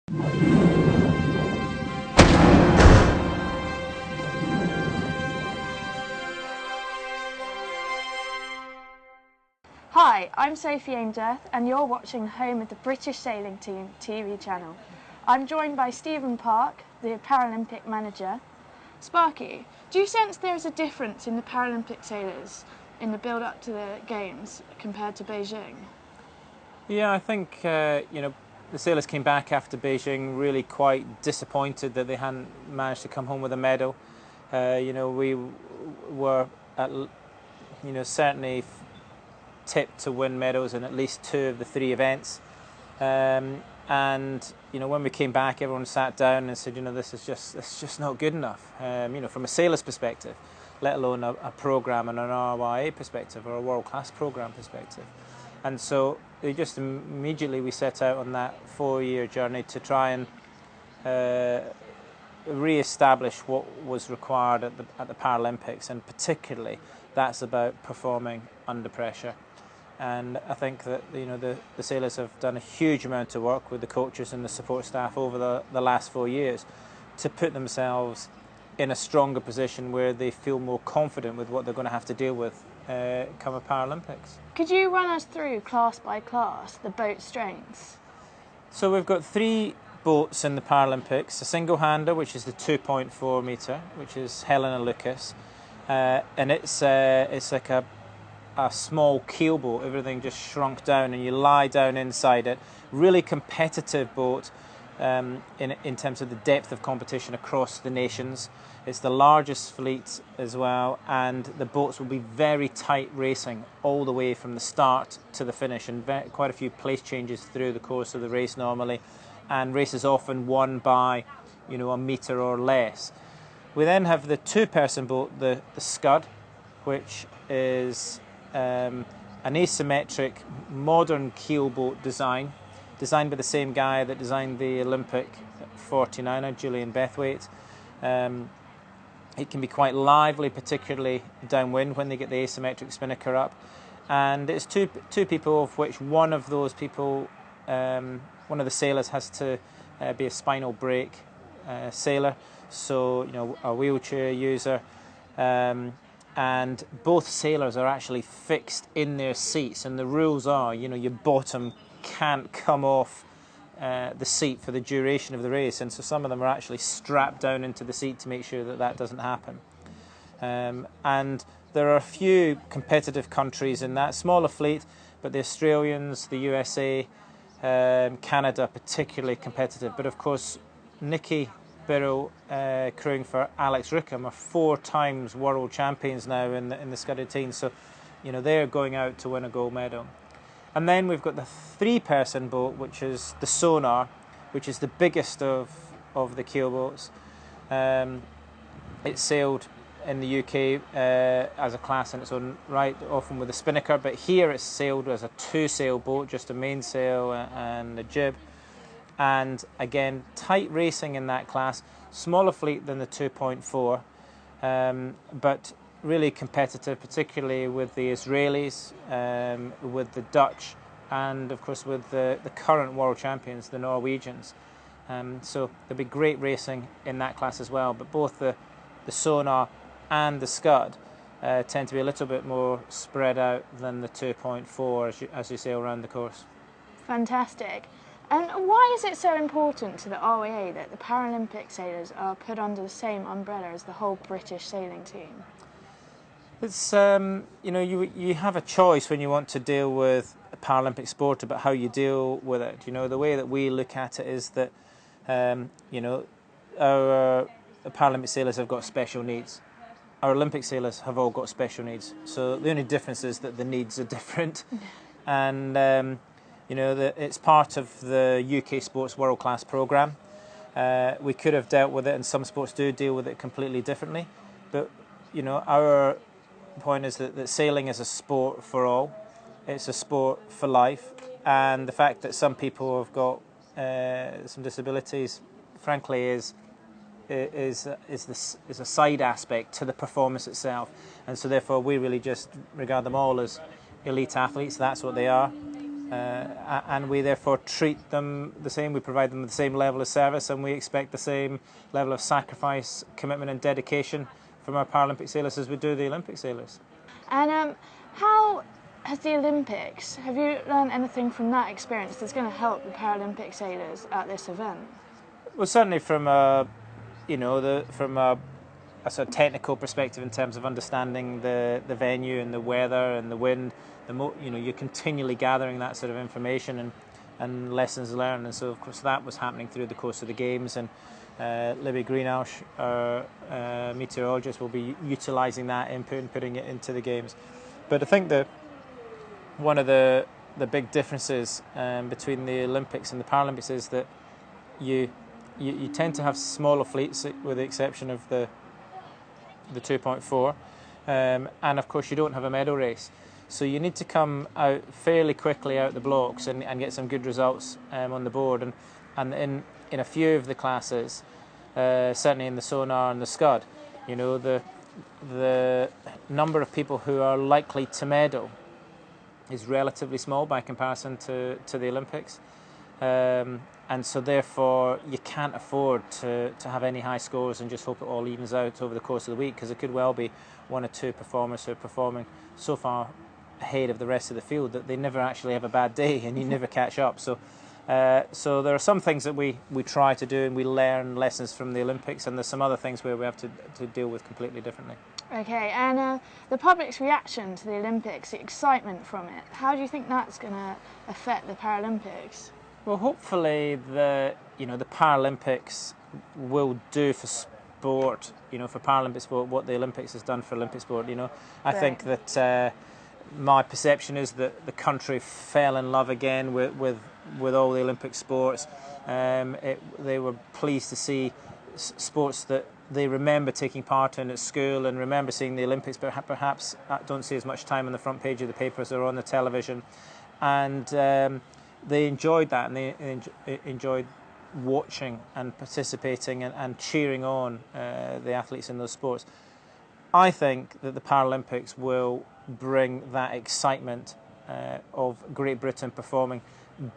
Hi, I'm Sophie Ainsworth and you're watching home of the British Sailing Team TV channel. I'm joined by Stephen Park, the Paralympic manager. Sparky, do you sense there is a difference in the Paralympic sailors in the build-up to the Games compared to Beijing? Yeah, I think the sailors came back after Beijing really quite disappointed that they hadn't managed to come home with a medal. We were certainly tipped to win medals in at least 2 of the 3 events, and when we came back, everyone sat down and said, this is just not good enough. From a sailor's perspective, let alone a program and an RYA perspective or a world-class program perspective. And so just immediately we set out on that 4-year journey to try and re-establish what was required at the Paralympics, and particularly that's about performing under pressure. And I think that the sailors have done a huge amount of work with the coaches and the support staff over the last 4 years to put themselves in a stronger position where they feel more confident with what they're going to have to deal with come a Paralympics. Could you run us through class by class the boat strengths? So we've got 3 boats in the Paralympics: a single-hander, which is the 2.4 metre, which is Helena Lucas, and it's like a small keel boat, everything just shrunk down and you lie down inside it. Really competitive boat in terms of the depth of competition across the nations. It's the largest fleet as well, and the boats will be very tight racing all the way from the start to the finish, and quite a few place changes through the course of the race normally, and races often won by a metre or less. We then have the 2-person boat, the Scud, which is an asymmetric modern keel boat designed by the same guy that designed the Olympic 49er, Julian Bethwaite. It can be quite lively, particularly downwind when they get the asymmetric spinnaker up, and it's two people, of which one of those people, one of the sailors, has to be a spinal brake sailor, so a wheelchair user. And both sailors are actually fixed in their seats, and the rules are, your bottom can't come off the seat for the duration of the race, and so some of them are actually strapped down into the seat to make sure that doesn't happen. And there are a few competitive countries in that smaller fleet, but the Australians, the USA, Canada, particularly competitive. But of course, Nikki Birrell, crewing for Alex Rickham, are 4 times world champions now in the scudded team, so they're going out to win a gold medal. And then we've got the 3-person boat, which is the Sonar, which is the biggest of the keel boats. It's sailed in the UK as a class in its own right, often with a spinnaker, but here it's sailed as a 2-sail boat, just a mainsail and a jib. And again, tight racing in that class, smaller fleet than the 2.4, but really competitive, particularly with the Israelis, with the Dutch, and of course with the current world champions, the Norwegians. So there'll be great racing in that class as well, but both the Sonar and the Scud tend to be a little bit more spread out than the 2.4 as you sail around the course. Fantastic. And why is it so important to the RYA that the Paralympic sailors are put under the same umbrella as the whole British sailing team? It's you have a choice when you want to deal with a Paralympic sport about how you deal with it. The way that we look at it is that our Paralympic sailors have got special needs. Our Olympic sailors have all got special needs. So the only difference is that the needs are different, and it's part of the UK Sports World Class programme. We could have dealt with it, and some sports do deal with it completely differently. But our point is that sailing is a sport for all. It's a sport for life, and the fact that some people have got some disabilities, frankly, is a side aspect to the performance itself, and so therefore we really just regard them all as elite athletes. That's what they are. and we therefore treat them the same. We provide them with the same level of service, and we expect the same level of sacrifice, commitment and dedication from our Paralympic sailors as we do the Olympic sailors. And how has the Olympics, have you learned anything from that experience that's going to help the Paralympic sailors at this event? Well, certainly from a sort of technical perspective in terms of understanding the venue and the weather and the wind, you're continually gathering that sort of information and lessons learned, and so of course that was happening through the course of the games, and Libby Greenhalgh, our meteorologist, will be utilising that input and putting it into the games. But I think that one of the big differences between the Olympics and the Paralympics is that you tend to have smaller fleets, with the exception of the 2.4, and of course you don't have a medal race, so you need to come out fairly quickly out the blocks and get some good results on the board, and in a few of the classes, certainly in the sonar and the scud, the number of people who are likely to medal is relatively small by comparison to the Olympics. And so therefore you can't afford to have any high scores and just hope it all evens out over the course of the week, because it could well be one or two performers who are performing so far ahead of the rest of the field that they never actually have a bad day and you never catch up. So there are some things that we try to do and we learn lessons from the Olympics, and there's some other things where we have to deal with completely differently. Okay, and the public's reaction to the Olympics, the excitement from it, how do you think that's going to affect the Paralympics? Well, hopefully the Paralympics will do for sport, for Paralympic sport, what the Olympics has done for Olympic sport. I think that my perception is that the country fell in love again with all the Olympic sports. They were pleased to see sports that they remember taking part in at school and remember seeing the Olympics, but perhaps don't see as much time on the front page of the papers or on the television. And they enjoyed that, and they enjoyed watching and participating and cheering on the athletes in those sports. I think that the Paralympics will bring that excitement of Great Britain performing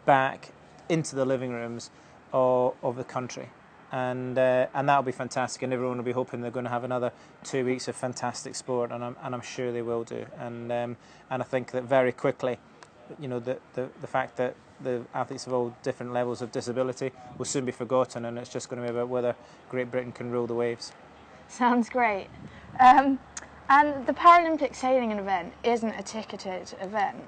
back into the living rooms of the country, and that will be fantastic, and everyone will be hoping they're going to have another 2 weeks of fantastic sport, and I'm sure they will do. And I think that very quickly, the fact that the athletes of all different levels of disability will soon be forgotten, and it's just going to be about whether Great Britain can rule the waves. Sounds great. And the Paralympic sailing event isn't a ticketed event.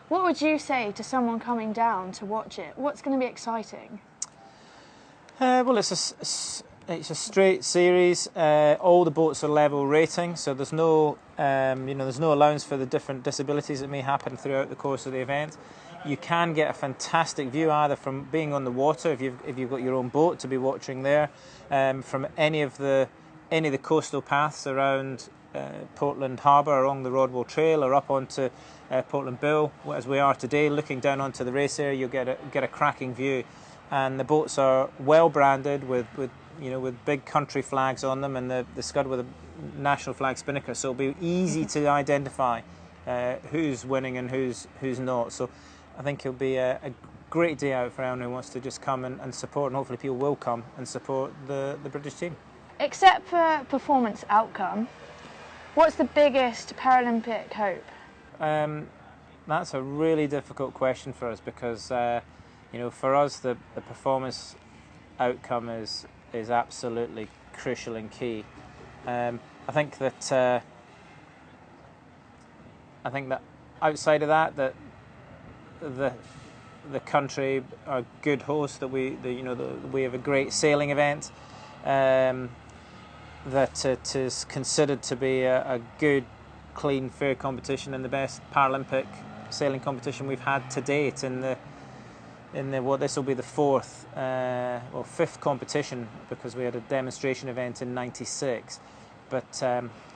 What would you say to someone coming down to watch it? What's going to be exciting? Well, it's a straight series. All the boats are level rating, so there's no there's no allowance for the different disabilities that may happen throughout the course of the event. You can get a fantastic view either from being on the water, if you've got your own boat to be watching there, from any of the coastal paths around Portland Harbour along the Rodwell Trail, or up onto Portland Bill, as we are today, looking down onto the race area. You'll get a cracking view, and the boats are well branded with big country flags on them, and the scud with a national flag spinnaker, so it'll be easy to identify who's winning and who's not. So I think it'll be a great day out for anyone who wants to just come and support, and hopefully people will come and support the British team. Except for performance outcome, what's the biggest Paralympic hope? That's a really difficult question for us, because for us the performance outcome is absolutely crucial and key. I think that outside of that the country are good hosts, that we have a great sailing event, that it is considered to be a good, clean, fair competition, and the best Paralympic sailing competition we've had to date in the this will be the fifth competition, because we had a demonstration event in '96, but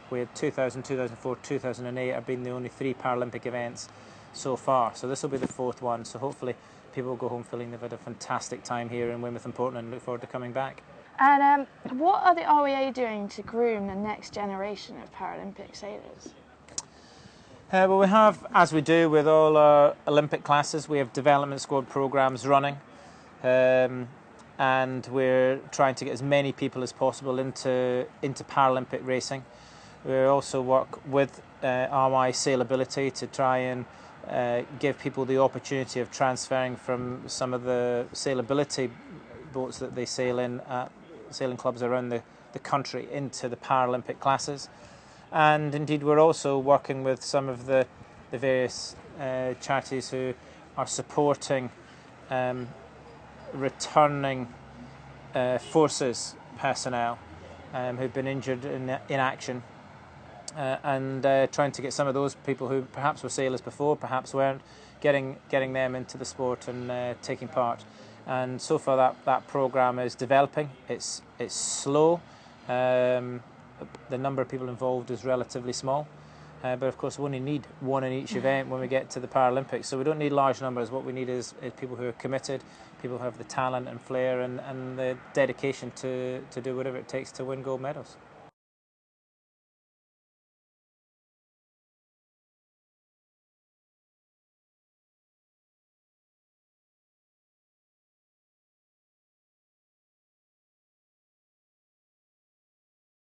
we had 2000, 2004, 2008 have been the only 3 Paralympic events so far. So this will be the 4th one. So hopefully people will go home feeling they've had a fantastic time here in Weymouth and Portland, and look forward to coming back. And what are the RYA doing to groom the next generation of Paralympic sailors? Well, we have, as we do with all our Olympic classes, we have development squad programs running, and we're trying to get as many people as possible into Paralympic racing. We also work with RYA Sailability to try and give people the opportunity of transferring from some of the sailability boats that they sail in at sailing clubs around the country into the Paralympic classes. And indeed we're also working with some of the various charities who are supporting returning forces personnel who've been injured in action, and trying to get some of those people who perhaps were sailors before, perhaps weren't, getting them into the sport and taking part. And so far that programme is developing. It's slow. The number of people involved is relatively small, but of course we only need one in each event when we get to the Paralympics, so we don't need large numbers. What we need is people who are committed, people who have the talent and flair and the dedication to do whatever it takes to win gold medals.